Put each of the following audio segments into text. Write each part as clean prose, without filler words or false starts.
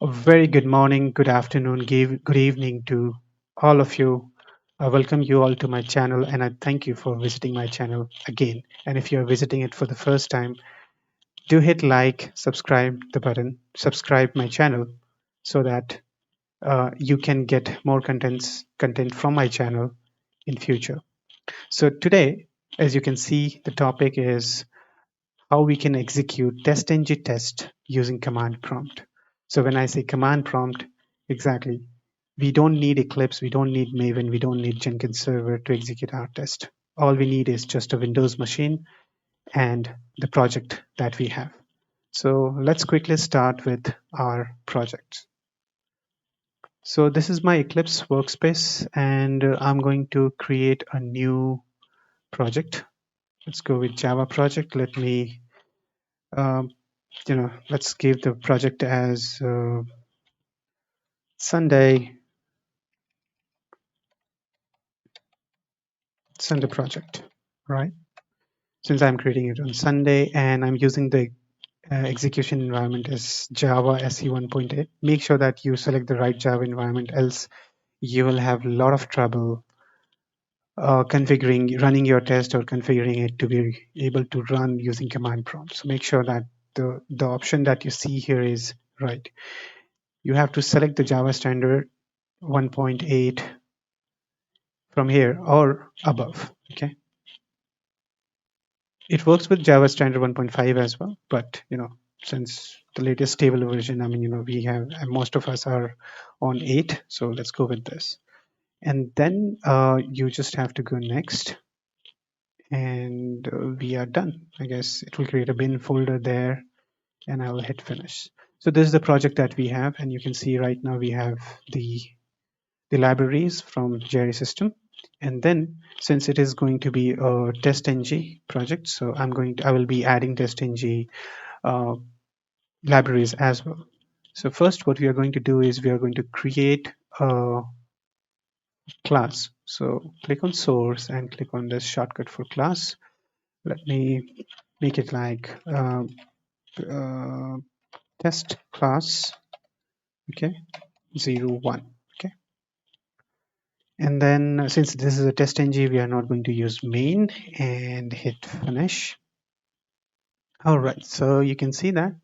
A very good morning, good afternoon, good evening to all of you. I welcome you all to my channel and I thank you for visiting my channel again. And if you're visiting it for the first time, do hit like, subscribe the button, subscribe my channel so that you can get more content from my channel in future. So today, as you can see, the topic is how we can execute testng test using command prompt. So when I say command prompt, exactly, we don't need Eclipse, we don't need Maven, we don't need Jenkins server to execute our test. All we need is just a Windows machine and the project that we have. So let's quickly start with our project. So this is my Eclipse workspace and I'm going to create a new project. Let's go with Java project. Let me um, let's give the project as Sunday project, right? Since I'm creating it on Sunday and I'm using the execution environment as Java SE 1.8, make sure that you select the right Java environment, else you will have a lot of trouble running your test or configuring it to be able to run using command prompt. So make sure that the option that you see here is right. You have to select the Java standard 1.8 from here or above. Okay, it works with Java standard 1.5 as well, but since the latest stable version, we have most of us are on 8, so let's go with this. And then you just have to go next, and we are done. I guess it will create a bin folder there, and I will hit finish. So this is the project that we have, and you can see right now we have the libraries from Jerry system. And then since it is going to be a testng project, so I will be adding testng libraries as well. So first what we are going to do is we are going to create a class. So click on source and click on this shortcut for class. Let me make it like uh, test class, okay, 01. Okay. And then since this is a testng, we are not going to use main, and hit finish. All right, so you can see that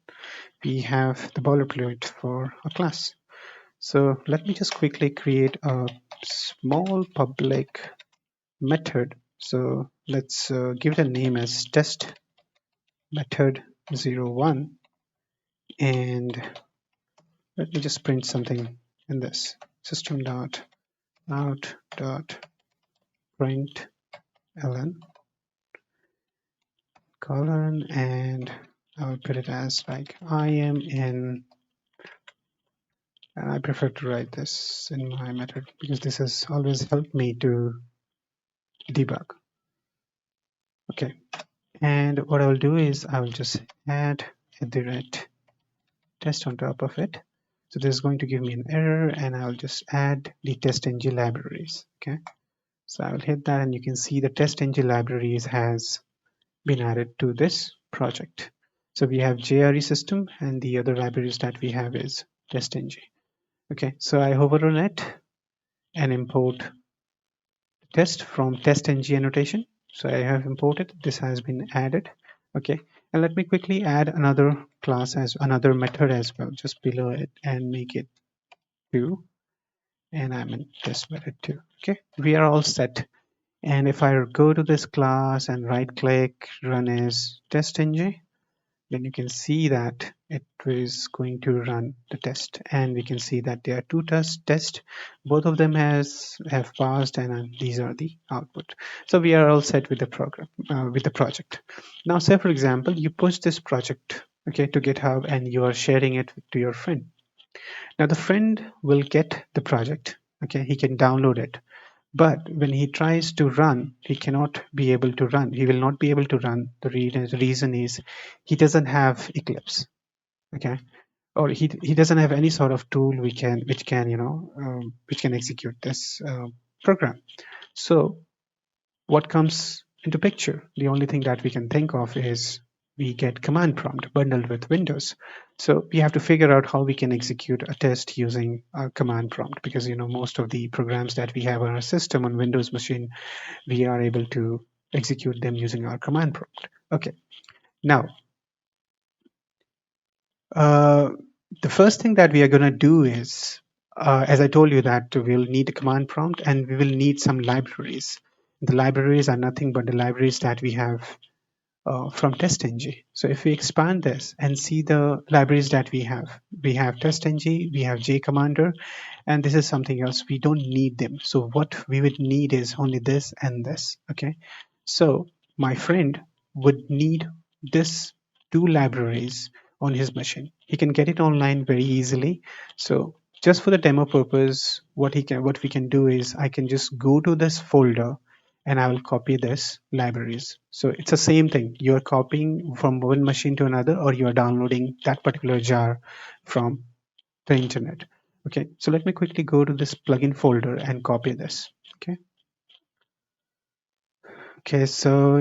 we have the boilerplate for a class. So let me just quickly create a small public method. So let's give it a name as test method 01, and let me just print something in this system dot out dot print ln colon, and I will put it as like I am in, and I prefer to write this in my method because this has always helped me to debug. Okay, and what I will do is I will just add @ test on top of it. So this is going to give me an error, and I'll just add the testng libraries. Okay, so I will hit that, and you can see the testng libraries has been added to this project. So we have JRE system, and the other libraries that we have is testng. Okay, so I hover on it and import test from testng annotation. So I have imported, this has been added. Okay, and let me quickly add another class as another method as well, just below it, and make it 2, and I'm in test method 2. Okay, we are all set. And if I go to this class and right click, run as testng, then you can see that it is going to run the test, and we can see that there are two tests. Both of them have passed, and these are the output. So we are all set with the program, with the project. Now say for example you push this project, okay, to GitHub, and you are sharing it to your friend. Now the friend will get the project, okay, he can download it, but when he tries to run, he cannot be able to run. He will not be able to run. The reason is he doesn't have Eclipse, okay, or he doesn't have any sort of tool which can execute this program. So what comes into picture? The only thing that we can think of is we get command prompt bundled with Windows. So we have to figure out how we can execute a test using a command prompt, because most of the programs that we have on our system on Windows machine, we are able to execute them using our command prompt. Okay, now uh, the first thing that we are going to do is, as I told you, that we'll need a command prompt and we will need some libraries. The libraries are nothing but the libraries that we have from testng. So if we expand this and see the libraries that we have testng, we have jcommander, and this is something else. We don't need them. So what we would need is only this and this. Okay. So my friend would need this two libraries on his machine. He can get it online very easily. So just for the demo purpose, what we can do is I can just go to this folder and I will copy this libraries. So it's the same thing. You're copying from one machine to another, or you're downloading that particular jar from the internet. Okay, so let me quickly go to this plugin folder and copy this. Okay. Okay, so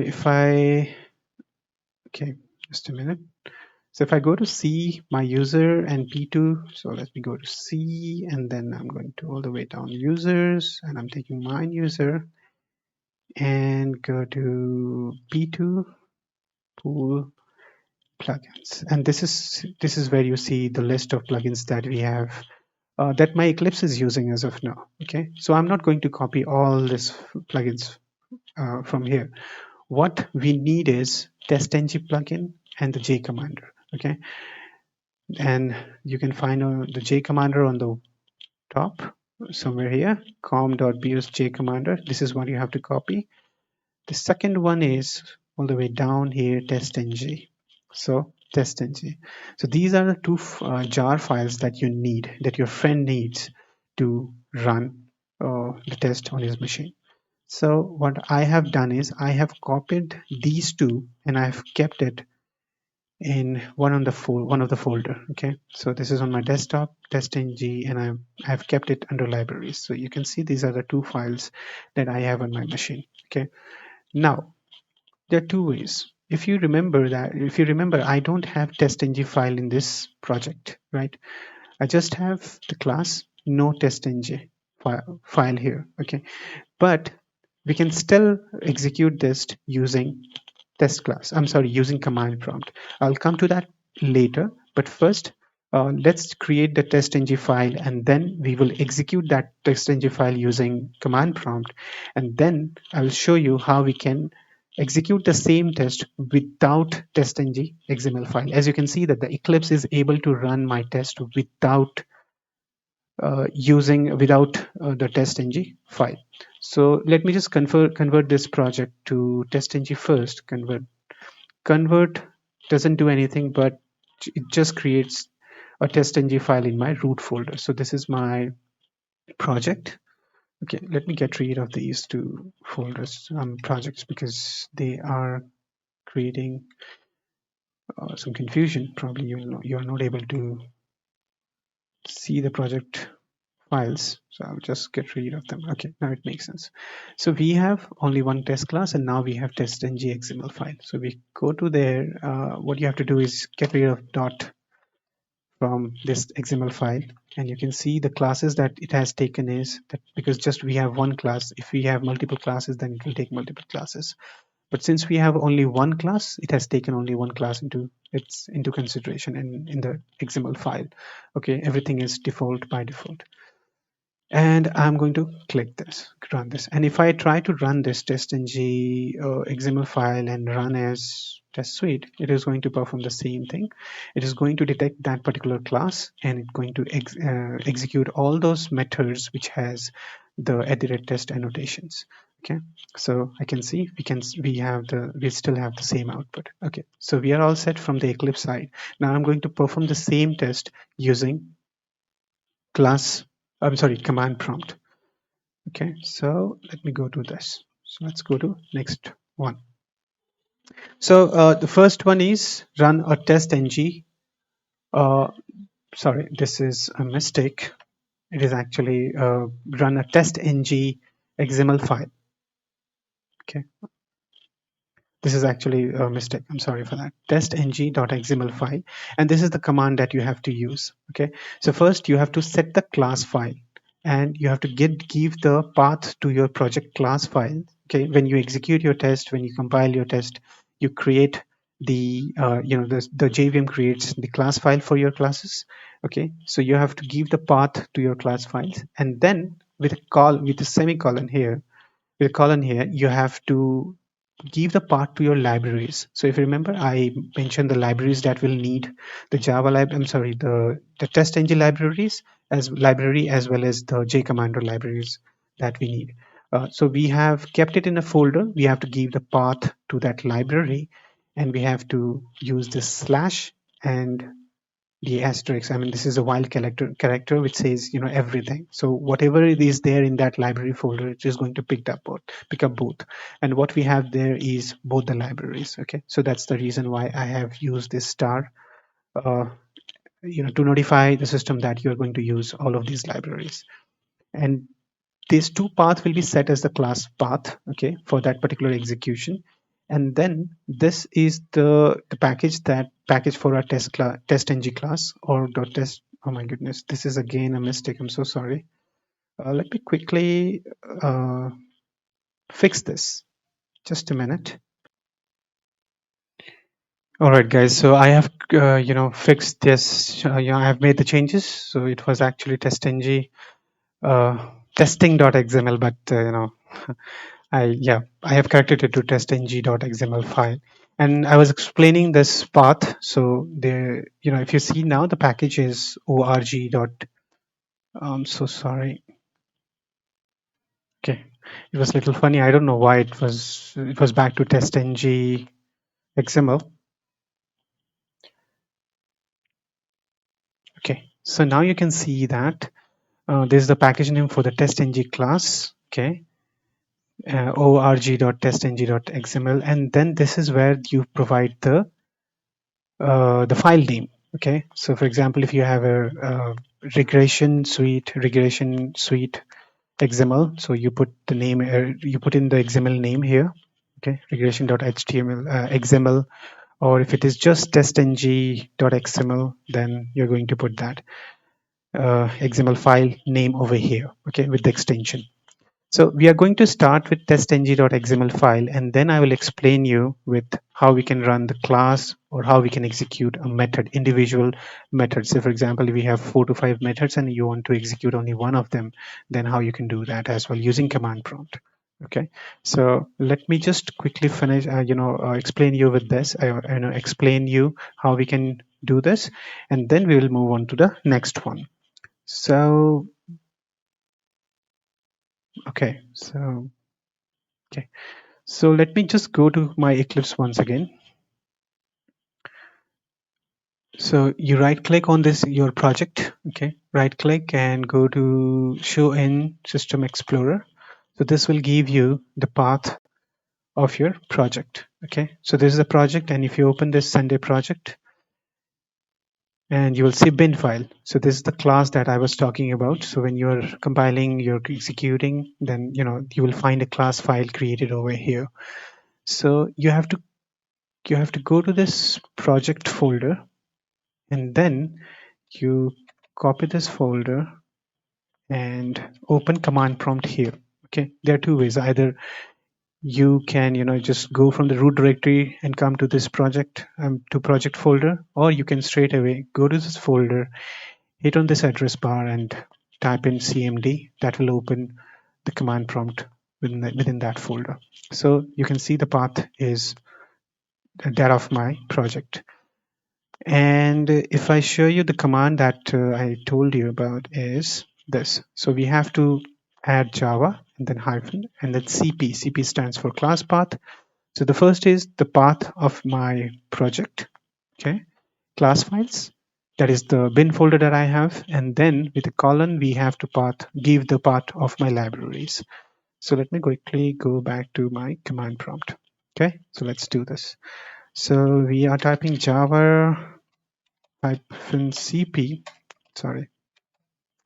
okay, just a minute. So if I go to C, my user and P2, so let me go to C, and then I'm going to all the way down users, and I'm taking my user and go to P2 pool plugins. And this is where you see the list of plugins that we have that my Eclipse is using as of now. Okay, so I'm not going to copy all this plugins from here. What we need is testng plugin and the jcommander. Okay, and you can find the jcommander on the top somewhere here, com.bus jcommander. This is what you have to copy. The second one is all the way down here, testng. So testng. So these are the two jar files that you need, that your friend needs to run the test on his machine. So what I have done is I have copied these two and I've kept it in one of the folder. Okay, so this is on my desktop, testng, and I've kept it under libraries. So you can see these are the two files that I have on my machine. Okay, now there are two ways. If you remember, I don't have testng file in this project, right? I just have the class no testng file here. Okay, but we can still execute this using test class. I'm sorry, using command prompt. I'll come to that later, but first let's create the testng file, and then we will execute that testng file using command prompt, and then I'll show you how we can execute the same test without testng.xml file. As you can see that the Eclipse is able to run my test without the testng file. So let me just convert this project to testng first. Convert doesn't do anything, but it just creates a testng file in my root folder. So this is my project. Okay, let me get rid of these two folders, projects, because they are creating some confusion. Probably you're not able to see the project files, so I'll just get rid of them. Okay, now it makes sense. So we have only one test class, and now we have testng.xml file. So we go to there. What you have to do is get rid of dot from this XML file, and you can see the classes that it has taken is that, because just we have one class. If we have multiple classes, then it will take multiple classes. But since we have only one class, it has taken only one class into consideration in the XML file. Okay, everything is default by default. And I'm going to click this, run this. And if I try to run this testng XML file and run as test suite, it is going to perform the same thing. It is going to detect that particular class, and it's going to execute all those methods which has the @test annotations. Okay, so I can see we still have the same output. Okay, so we are all set from the Eclipse side. Now I'm going to perform the same test using command prompt. Okay, so let me go to this. So let's go to next one. So the first one is run a testng. Sorry, this is a mistake. It is actually run a testng XML file. Okay, This is actually a mistake. I'm sorry for that. Testng.xml file. And this is the command that you have to use. Okay. So first you have to set the class file and you have to give the path to your project class file. Okay. When you execute your test, when you compile your test, you create the, the JVM creates the class file for your classes. Okay. So you have to give the path to your class files, and then with a semicolon here, you have to give the path to your libraries. So if you remember, I mentioned the libraries that will need the Java lib. I'm sorry, the testng library as well as the JCommander libraries that we need. So we have kept it in a folder. We have to give the path to that library, and we have to use this slash and the asterisk. I mean, this is a wild character which says, everything. So whatever it is there in that library folder, it is going to pick up both. And what we have there is both the libraries. Okay, so that's the reason why I have used this star, to notify the system that you are going to use all of these libraries. And these two paths will be set as the class path, okay, for that particular execution. And then this is the package for our testng class or .test. Oh my goodness, this is again a mistake. I'm so sorry. Let me quickly fix this. Just a minute. All right, guys. So I have, fixed this. I have made the changes. So it was actually testng, testing.xml, but I have corrected it to testng.xml file, and I was explaining this path. So if you see now, the package is org dot. I'm so sorry. Okay, it was a little funny. I don't know why it was back to testng XML. Okay, so now you can see that this is the package name for the testng class. Okay, org.testng.xml, and then this is where you provide the file name. Okay, so for example, if you have a regression suite XML, so you put the name, you put in the XML name here. Okay, regression.html XML, or if it is just testng.xml, then you're going to put that XML file name over here. Okay, with the extension. So we are going to start with testng.xml file, and then I will explain you with how we can run the class or how we can execute a method, individual methods. So for example, if we have 4 to 5 methods and you want to execute only one of them, then how you can do that as well using command prompt. Okay, so let me just quickly finish, explain you with this, explain you how we can do this, and then we will move on to the next one. So, okay, so let me just go to my Eclipse once again. So you right click on this, your project, okay, right click and go to show in System Explorer. So this will give you the path of your project. Okay, so this is a project, and if you open this Sunday project, and you will see bin file. So this is the class that I was talking about. So when you're compiling, you're executing, then you will find a class file created over here. So you have to go to this project folder, and then you copy this folder and open command prompt here. Okay, there are two ways. Either you can just go from the root directory and come to this project to project folder, or you can straight away go to this folder, hit on this address bar and type in cmd. That will open the command prompt within that folder. So you can see the path is that of my project. And if I show you the command that I told you about is this. So we have to add Java and then hyphen and then CP. CP stands for class path. So the first is the path of my project. Okay, class files. That is the bin folder that I have. And then with a colon, we have to give the path of my libraries. So let me quickly go back to my command prompt. Okay, so let's do this. So we are typing Java hyphen cp, sorry,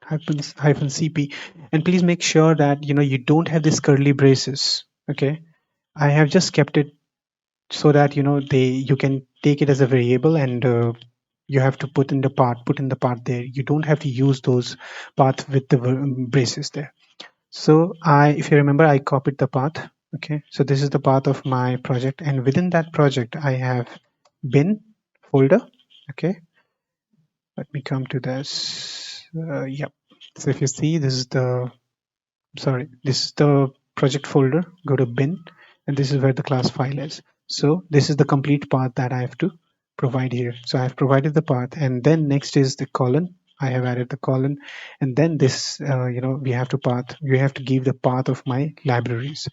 hyphen cp, and please make sure that you don't have this curly braces. Okay, I have just kept it so that you can take it as a variable, and you have to put in the path there. You don't have to use those path with the braces there. So if you remember, I copied the path. Okay, so this is the path of my project, and within that project I have bin folder. Okay, let me come to this. Yep. So if you see, this is the project folder. Go to bin, and this is where the class file is. So this is the complete path that I have to provide here. So I have provided the path, and then next is the colon. I have added the colon, and then this we have to give the path of my libraries.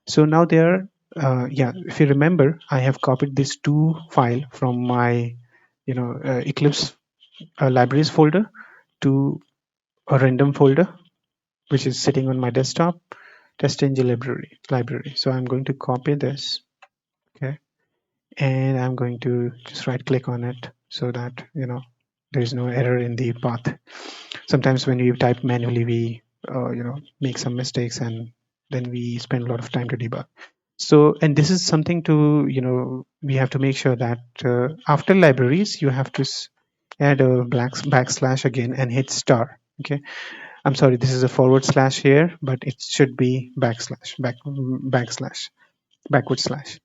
So now there, if you remember, I have copied this two file from my Eclipse libraries folder to a random folder which is sitting on my desktop, testng library. So I'm going to copy this, okay, and I'm going to just right click on it so that there's no error in the path. Sometimes when we type manually, we make some mistakes, and then we spend a lot of time to debug. So, and this is something to we have to make sure that after libraries you have to add a backslash again and hit star. Okay, I'm sorry, this is a forward slash here, but it should be backward slash.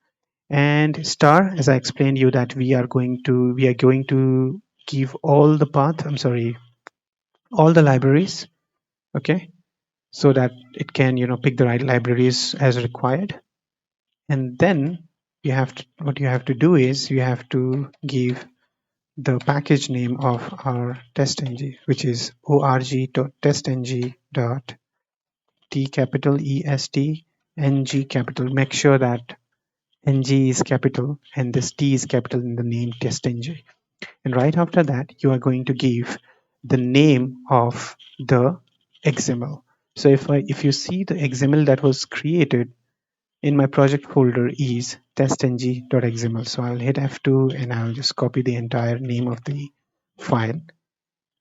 And star, as I explained you, that we are going to give all the path, I'm sorry, all the libraries, okay, so that it can pick the right libraries as required. And then what you have to do is you have to give the package name of our testng, which is org.testng.t capital EST ng capital. Make sure that ng is capital and this t is capital in the name testng. And right after that, you are going to give the name of the XML. So if you see the XML that was created in my project folder is testng.xml. So I'll hit F2 and I'll just copy the entire name of the file.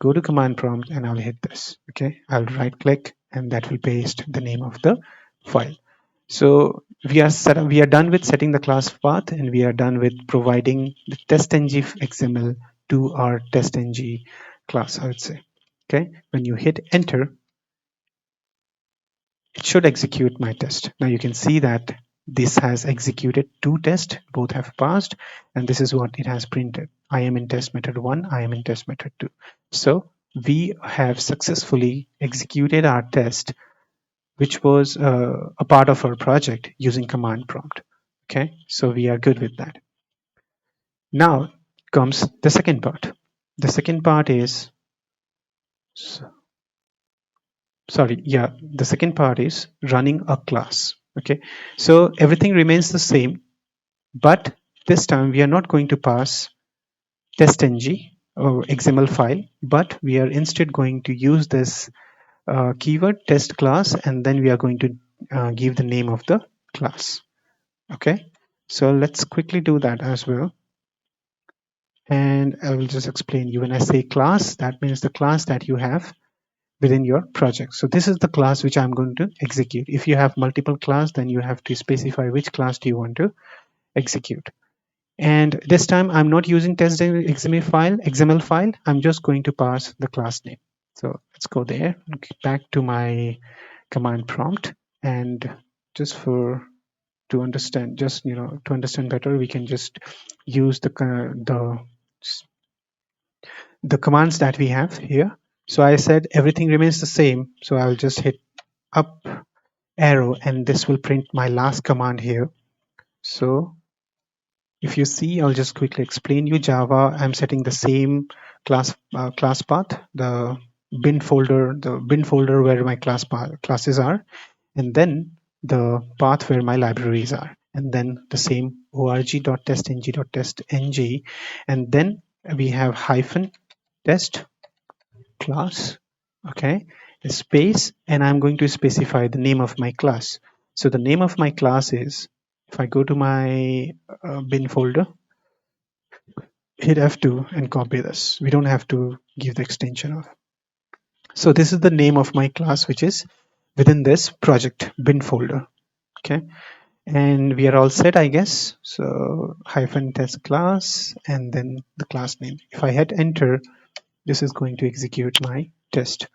Go to command prompt and I'll hit this. Okay, I'll right click and that will paste the name of the file. So we are done with setting the class path, and we are done with providing the testng XML to our testng class, I would say. Okay, when you hit enter, it should execute my test. Now you can see that this has executed two tests, both have passed, and this is what it has printed. I am in test method 1, I am in test method 2. So we have successfully executed our test, which was a part of our project, using command prompt. Okay, so we are good with that. Now comes the second part. The second part is the second part is running a class. Okay, so everything remains the same, but this time we are not going to pass testng or XML file, but we are instead going to use this keyword test class, and then we are going to give the name of the class. Okay, so let's quickly do that as well. And I will just explain you. When I say class, that means the class that you have within your project. So this is the class which I'm going to execute. If you have multiple class, then you have to specify which class do you want to execute. And this time I'm not using test.xml file. I'm just going to pass the class name. So let's go there, back to my command prompt, and just to understand better, we can just use the commands that we have here. So I said everything remains the same, so I'll just hit up arrow and this will print my last command here. So if you see, I'll just quickly explain you. Java, I'm setting the same class path, the bin folder where my classes are, and then the path where my libraries are, and then the same org.testng.testng, and then we have hyphen test class, okay, a space, and I'm going to specify the name of my class. So the name of my class is, if I go to my bin folder, hit F2 and copy this. We don't have to give the extension of. So this is the name of my class, which is within this project bin folder. Okay, and we are all set, I guess. So hyphen test class and then the class name. If I hit enter, this is going to execute my test.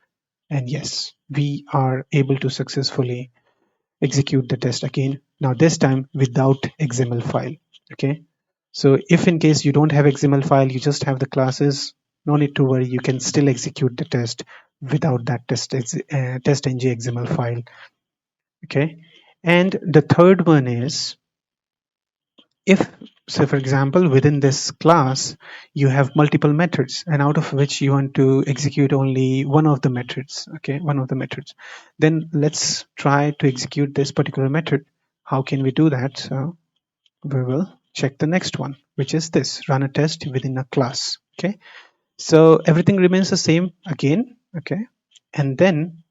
And yes, we are able to successfully execute the test again. Now this time without XML file. Okay. So if in case you don't have XML file, you just have the classes, no need to worry. You can still execute the test without that testng XML file. Okay. And the third one is, if, so for example, within this class you have multiple methods and out of which you want to execute only one of the methods, okay, one of the methods, then let's try to execute this particular method. How can we do that? So we will check the next one, which is this: run a test within a class. Okay, so everything remains the same again. Okay, and then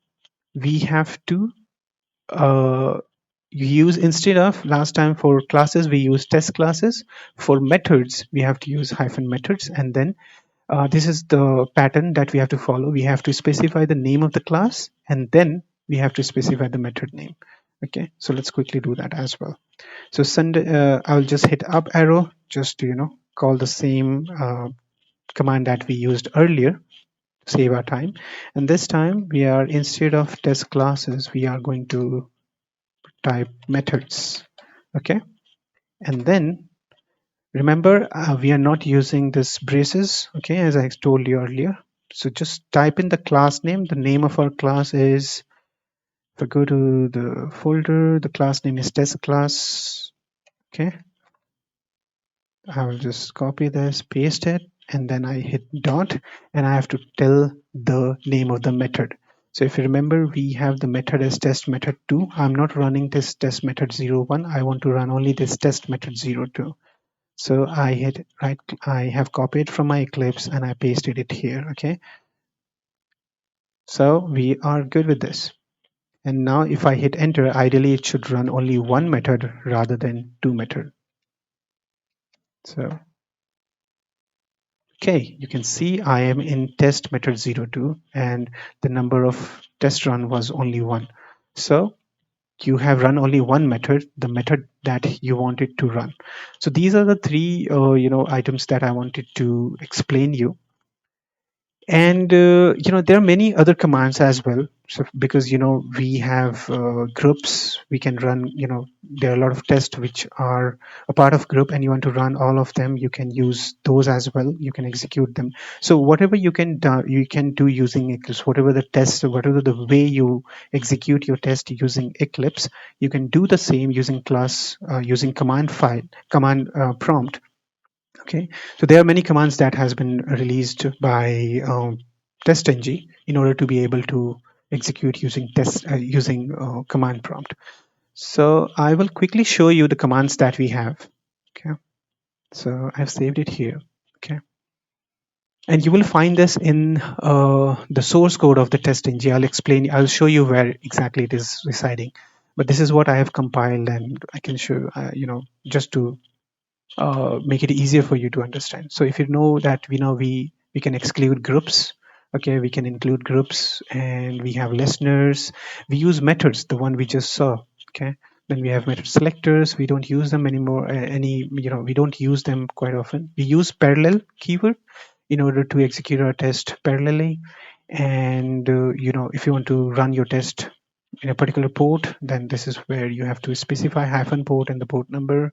we have to use, instead of last time for classes we use test classes, for methods we have to use hyphen methods, and then this is the pattern that we have to follow. We have to specify the name of the class and then we have to specify the method name. Okay, so let's quickly do that as well. So I'll just hit up arrow just to call the same command that we used earlier, save our time. And this time we are, instead of test classes, we are going to type methods. Okay, and then remember we are not using this braces, okay, as I told you earlier. So just type in the class name. The name of our class is, if I go to the folder, the class name is test class. Okay, I will just copy this, paste it, and then I hit dot, and I have to tell the name of the method. So if you remember, we have the method as test method 2. I'm not running this test method 01. I want to run only this test method 02. So I hit right, I have copied from my Eclipse and I pasted it here. Okay, so we are good with this. And now if I hit enter, ideally it should run only one method rather than two methods. So okay, you can see I am in test method 02 and the number of test run was only one. So you have run only one method, the method that you wanted to run. So these are the three items that I wanted to explain you. And there are many other commands as well. So because we have groups, we can run. There are a lot of tests which are a part of group, and you want to run all of them. You can use those as well. You can execute them. So whatever you can do using Eclipse, whatever the test, whatever the way you execute your test using Eclipse, you can do the same using class, using command prompt. Okay, so there are many commands that has been released by testng in order to be able to execute using command prompt. So I will quickly show you the commands that we have. Okay, so I've saved it here. Okay, and you will find this in the source code of the testng. I'll show you where exactly it is residing, but this is what I have compiled, and I can show just to make it easier for you to understand. So if you know that we can exclude groups, okay, we can include groups, and we have listeners. We use methods, the one we just saw. Okay, then we have method selectors. We don't use them anymore. We don't use them quite often. We use parallel keyword in order to execute our test parallelly. And if you want to run your test in a particular port, then this is where you have to specify hyphen port and the port number.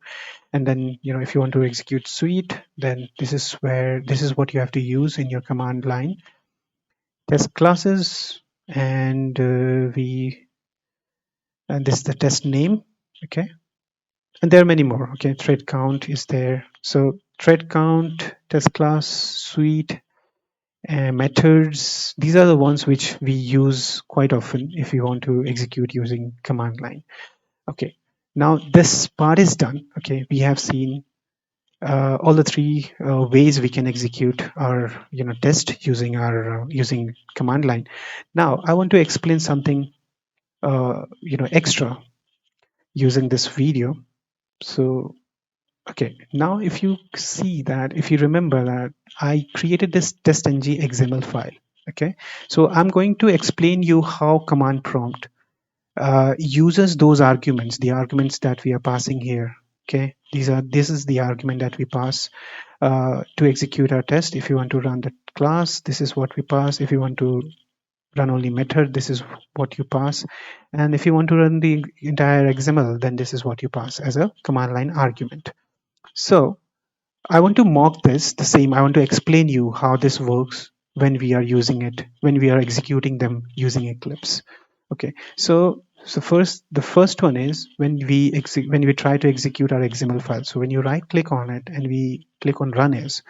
And then if you want to execute suite, then this is what you have to use in your command line. Test classes, and this is the test name. Okay, and there are many more. Okay, thread count is there. So thread count, test class, suite, and methods, these are the ones which we use quite often if you want to execute using command line. Okay, now this part is done. Okay, we have seen all the three ways we can execute our test using our using command line. Now I want to explain something extra using this video. So okay, now if you see that, if you remember that I created this testng XML file. Okay, so I'm going to explain you how command prompt uses those arguments, the arguments that we are passing here. Okay, this is the argument that we pass to execute our test. If you want to run the class, this is what we pass. If you want to run only method, this is what you pass. And if you want to run the entire XML, then this is what you pass as a command line argument. So I want to mock this the same. I want to explain you how this works when we are using it, when we are executing them using Eclipse. Okay, so first, the first one is when we try to execute our XML file. So when you right click on it and we click on run as,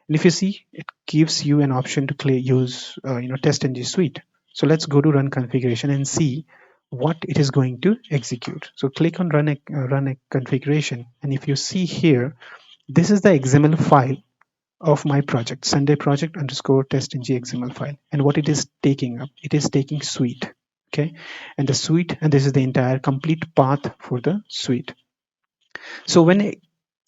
and if you see, it gives you an option to use testng suite. So let's go to run configuration and see what it is going to execute. So click on run a configuration, and if you see here, this is the XML file of my project, Sunday project underscore testng XML file. And what it is taking up, it is taking suite. Okay, and the suite, and this is the entire complete path for the suite. So when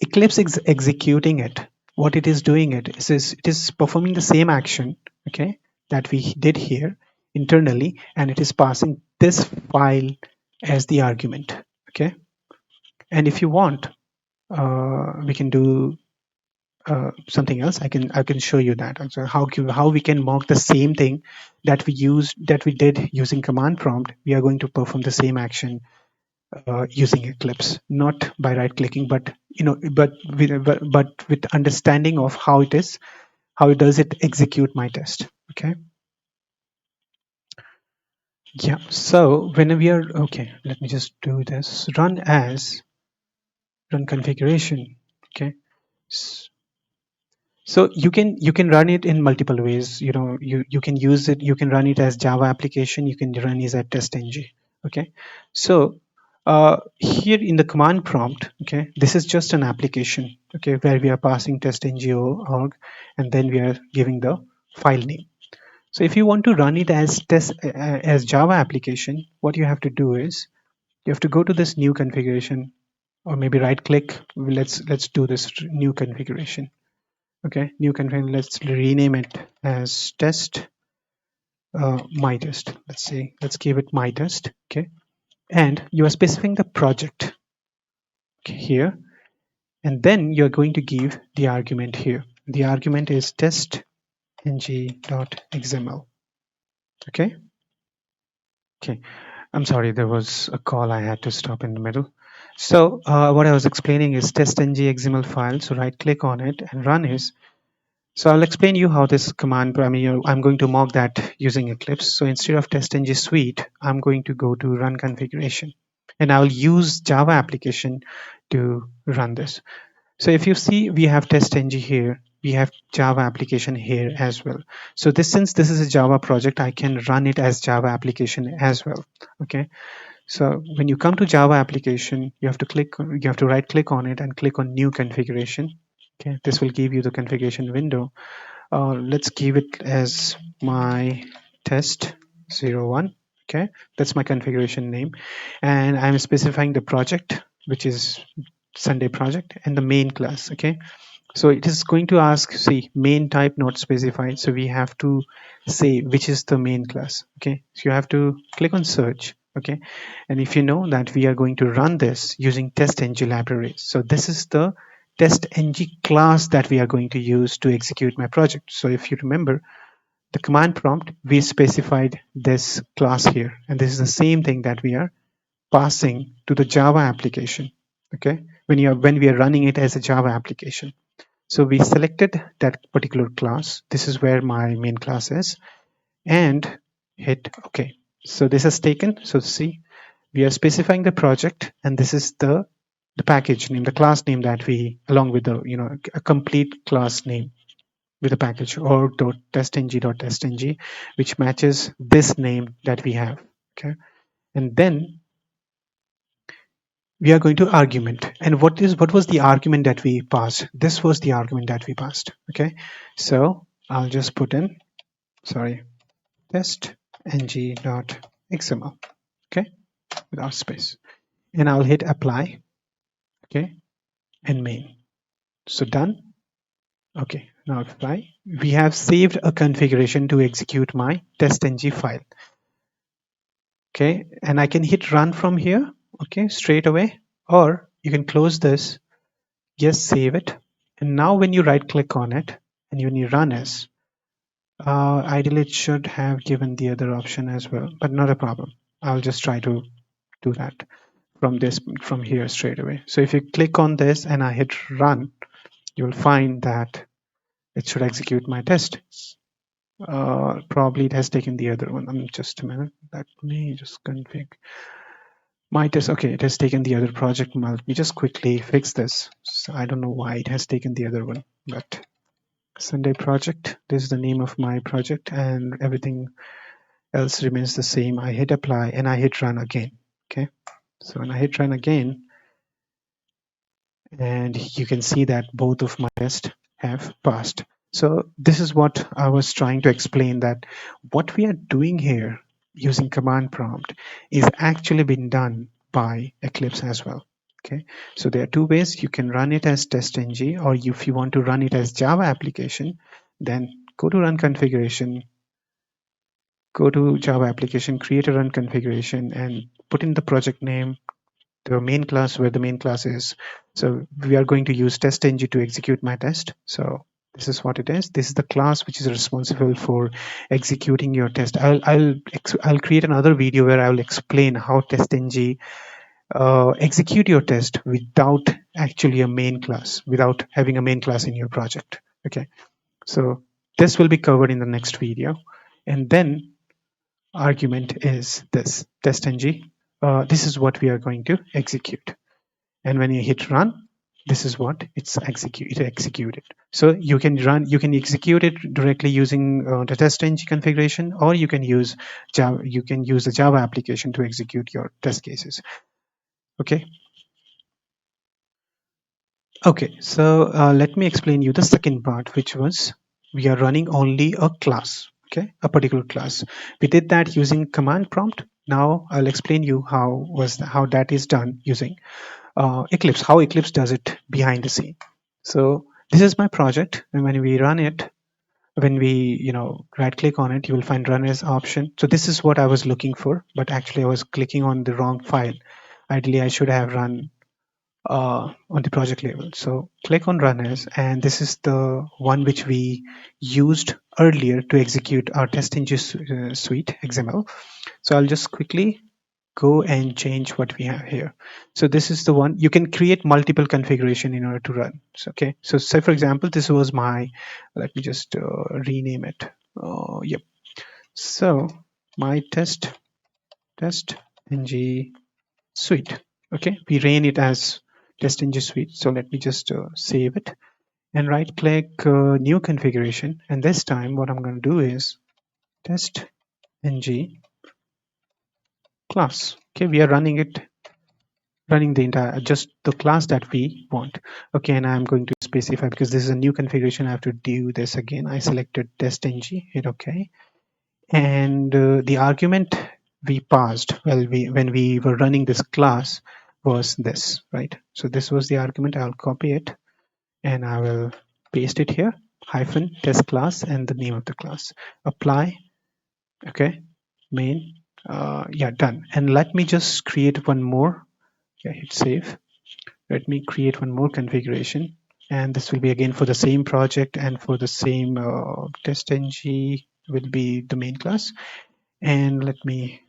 Eclipse is executing it, what it is doing it is performing the same action, okay, that we did here internally, and it is passing this file as the argument. Okay, and if you want, we can do something else. I can show you that. So how we can mock the same thing that we did using command prompt. We are going to perform the same action using Eclipse, not by right clicking, but with understanding of how does it execute my test. Okay. Yeah. So when we are okay, let me just do this. Run configuration. Okay. So you can run it in multiple ways. You can use it. You can run it as Java application. You can run it as testng. Okay. So here in the command prompt, okay, this is just an application, okay, where we are passing testng.org, and then we are giving the file name. So if you want to run it as as Java application, what you have to do is you have to go to this new configuration, or maybe right click. Let's do this new configuration. Okay, new configuration. Let's rename it as test my test. Let's give it my test. Okay, and you are specifying the project here, and then you're going to give the argument here. The argument is testng.xml. Okay. Okay, I'm sorry, there was a call I had to stop in the middle. So what I was explaining is testng.xml file. So right click on it and run is. So I'll explain you how this command, I'm going to mock that using Eclipse. So instead of testng suite, I'm going to go to run configuration, and I'll use Java application to run this. So if you see, we have testng here, we have Java application here as well. So since this is a Java project, I can run it as Java application as well. Okay. So when you come to Java application, you have to right click on it and click on new configuration. Okay. This will give you the configuration window. Let's give it as my test 01. Okay. That's my configuration name. And I'm specifying the project, which is Sunday project, and the main class. Okay, so it is going to ask, see, main type not specified, so we have to say which is the main class. Okay, so you have to click on search. Okay, and if you know that we are going to run this using testng library, so this is the testng class that we are going to use to execute my project. So if you remember the command prompt, we specified this class here, and this is the same thing that we are passing to the Java application. Okay, when we are running it as a Java application. So we selected that particular class. This is where my main class is, and hit OK. So this is taken. So see, we are specifying the project, and this is the package name, the class name that we, along with the a complete class name with a package org.testng.testng, which matches this name that we have. Okay, and then we are going to argument. And what was the argument that we passed? This was the argument that we passed. Okay, so I'll just put in, sorry, testng.xml. Okay, without space, and I'll hit apply. Okay, and main. So done. Okay, now apply. We have saved a configuration to execute my testng file. Okay, and I can hit run from here, okay, straight away, or you can close this, yes, save it. And now when you right click on it and when you run as, ideally it should have given the other option as well, but not a problem. I'll just try to do that from here straight away. So if you click on this and I hit run, you'll find that it should execute my test. Probably it has taken the other one. Just a minute. Let me just config my test. Okay, it has taken the other project. Let me just quickly fix this. So I don't know why it has taken the other one, but Sunday project. This is the name of my project, and everything else remains the same. I hit apply and I hit run again. Okay, so when I hit run again, and you can see that both of my tests have passed. So this is what I was trying to explain, that what we are doing here using command prompt is actually been done by Eclipse as well. Okay, so there are two ways. You can run it as testng, or if you want to run it as Java application, then go to run configuration, go to Java application, create a run configuration, and put in the project name, the main class, where the main class is. So we are going to use testng to execute my test. So this is what it is. This is the class which is responsible for executing your test. I'll create another video where I will explain how testng execute your test without actually a main class, without having a main class in your project. Okay, so this will be covered in the next video. And then argument is this testng. This is what we are going to execute. And when you hit run, this is what it executed. So you can execute it directly using the testng configuration, or you can use Java. You can use the Java application to execute your test cases. Okay. Okay. So let me explain you the second part, which was we are running only a class. Okay, a particular class. We did that using command prompt. Now I'll explain you how that is done using Eclipse, how Eclipse does it behind the scene. So this is my project, and when we run it, when we right click on it, you will find run as option. So this is what I was looking for, but actually I was clicking on the wrong file. Ideally I should have run on the project level. So click on run as, and this is the one which we used earlier to execute our testing suite XML. So I'll just quickly go and change what we have here. So this is the one. You can create multiple configuration in order to run. So, okay, so say for example, this was my, let me just rename it. Yep. So my testng suite. Okay, we ran it as testng suite. So let me just save it and right click new configuration. And this time what I'm going to do is testng class. Okay, we are running the entire, just the class that we want. Okay, and I'm going to specify, because this is a new configuration, I have to do this again. I selected testng, hit OK, and the argument we passed when we were running this class was this, right? So this was the argument. I'll copy it and I will paste it here, -test class, and the name of the class. Apply. Okay, main. Yeah, done. And let me just create one more. Yeah, hit save. Let me create one more configuration, and this will be again for the same project and for the same testng will be the main class. And let me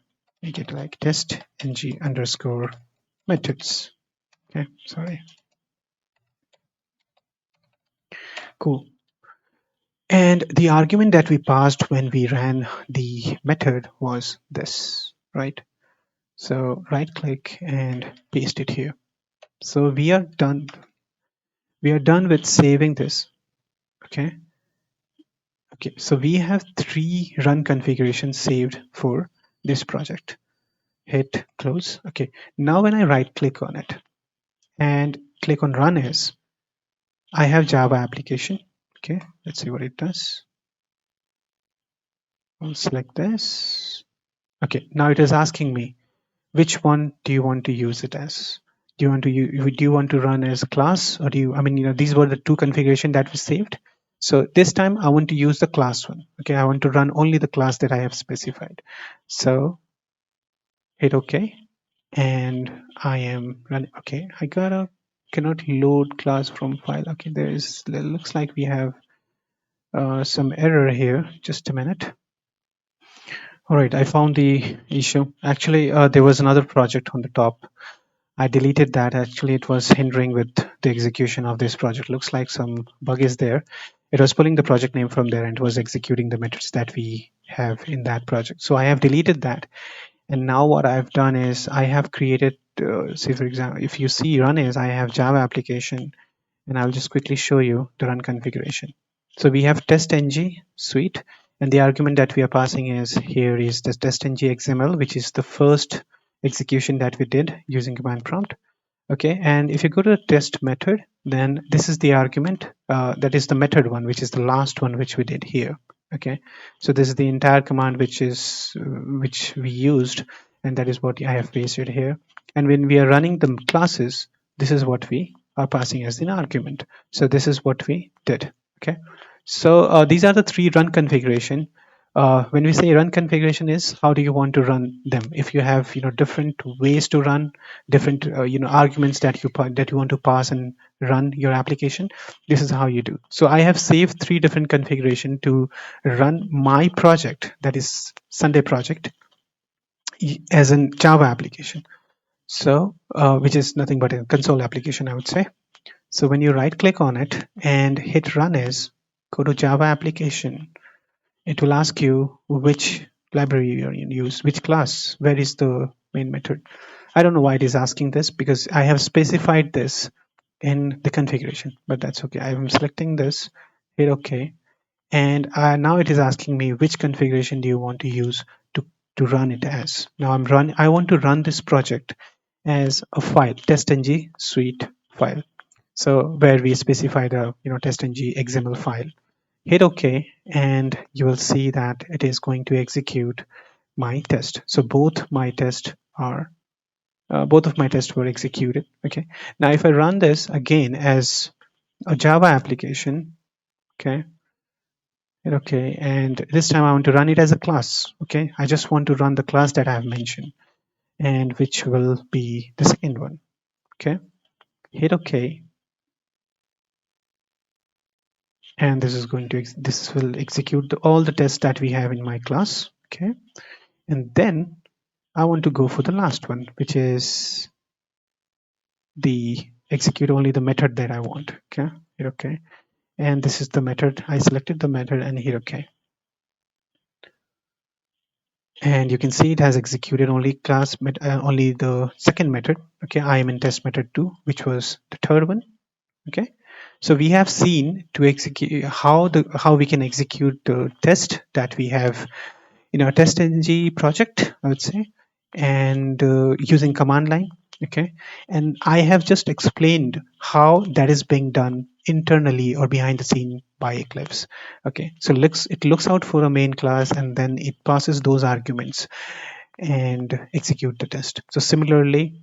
make it like testng underscore methods. Okay, sorry. Cool. And the argument that we passed when we ran the method was this, right? So right click and paste it here. So we are done. We are done with saving this. Okay. Okay, so we have 3 run configurations saved for this project. Hit close. Okay, now when I right click on it and click on run as, I have Java application. Okay, let's see what it does. I'll select this. Okay, now it is asking me, which one do you want to use it as? Do you want to run as a class, or these were the 2 configuration that we saved. So this time I want to use the class one. Okay, I want to run only the class that I have specified. So hit OK, and I am running. Okay, I cannot load class from file. Okay, there looks like we have some error here. Just a minute. All right, I found the issue. Actually, there was another project on the top. I deleted that. Actually, it was hindering with the execution of this project. Looks like some bug is there. It was pulling the project name from there and it was executing the methods that we have in that project. So I have deleted that. And now what I've done is I have created, say for example, if you see run is, I have Java application, and I'll just quickly show you the run configuration. So we have testng suite, and the argument that we are passing is here is the testng.xml, which is the first execution that we did using command prompt. Okay, and if you go to the test method, then this is the argument, that is the method one, which is the last one which we did here. Okay, so this is the entire command which we used, and that is what I have pasted here. And when we are running the classes, this is what we are passing as an argument. So this is what we did. Okay, so these are the three run configuration. When we say run configuration is how do you want to run them. If you have different ways to run, different arguments that you want to pass and run your application, this is how you do. So I have saved three different configuration to run my project, that is Sunday project, as a Java application. So which is nothing but a console application, I would say. So when you right click on it and hit run as, go to Java application, it will ask you which library you use, which class, where is the main method. I don't know why it is asking this, because I have specified this in the configuration, but that's okay. I'm selecting this, hit OK, and now it is asking me which configuration do you want to use to run it as. Now I want to run this project as a file, testng suite file. So where we specify the testng XML file. Hit OK, and you will see that it is going to execute my test. So both of my tests were executed. Okay. Now if I run this again as a Java application, okay, hit OK, and this time I want to run it as a class. Okay, I just want to run the class that I have mentioned, and which will be the second one. Okay, hit OK, and this will execute all the tests that we have in my class. Okay, and then I want to go for the last one, which is the execute only the method that I want. Okay, hit OK, and this is the method. I selected the method and hit OK, and you can see it has executed only only the second method. Okay, I am in test method 2, which was the third one. Okay, so we have seen to execute how we can execute the test that we have in our testng project, I would say, and using command line. Okay, and I have just explained how that is being done internally or behind the scene by Eclipse. Okay, so it looks out for a main class and then it passes those arguments and execute the test. So similarly,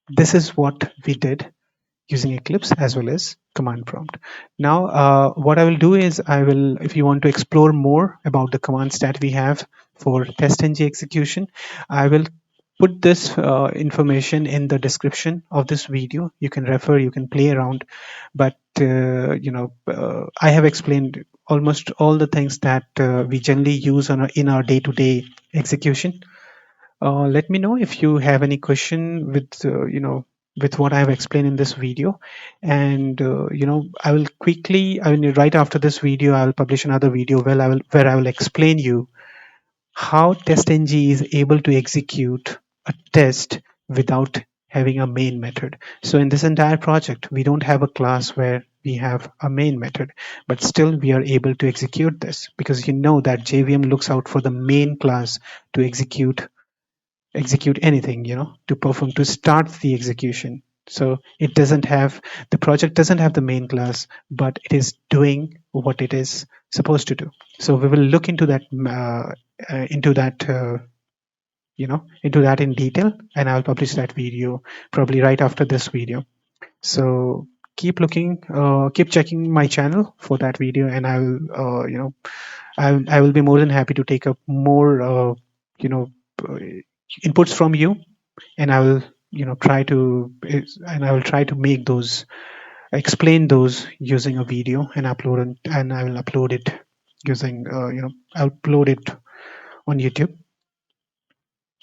this is what we did using Eclipse as well as command prompt. Now, what I will do is if you want to explore more about the commands that we have for testng execution, I will put this information in the description of this video. You can refer, you can play around, but I have explained almost all the things that we generally use in our day-to-day execution. Let me know if you have any question with what I have explained in this video, and I will quickly. I mean, right after this video, I will publish another video where I will explain you how testng is able to execute a test without having a main method. So in this entire project, we don't have a class where we have a main method, but still we are able to execute this because you know that JVM looks out for the main class to execute anything, to start the execution. So the project doesn't have the main class, but it is doing what it is supposed to do. So we will look into that in detail, and I'll publish that video probably right after this video. So keep checking my channel for that video, and I will be more than happy to take up more inputs from you, and I will try to make those, explain those using a video and upload it, and I will upload it using I'll upload it on YouTube.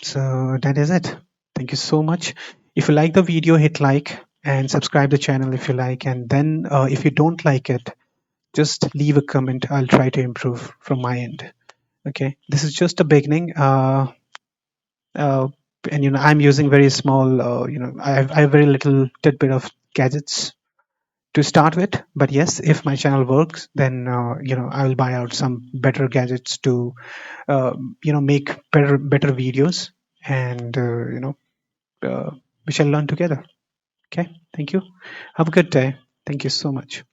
So that is it. Thank you so much. If you like the video, hit like and subscribe the channel if you like, and then if you don't like it, just leave a comment. I'll try to improve from my end. Okay, this is just a beginning. Uh, and I'm using very small, I have very little tidbit of gadgets to start with. But yes, if my channel works, then I will buy out some better gadgets to make better videos, and we shall learn together. Okay, thank you. Have a good day. Thank you so much.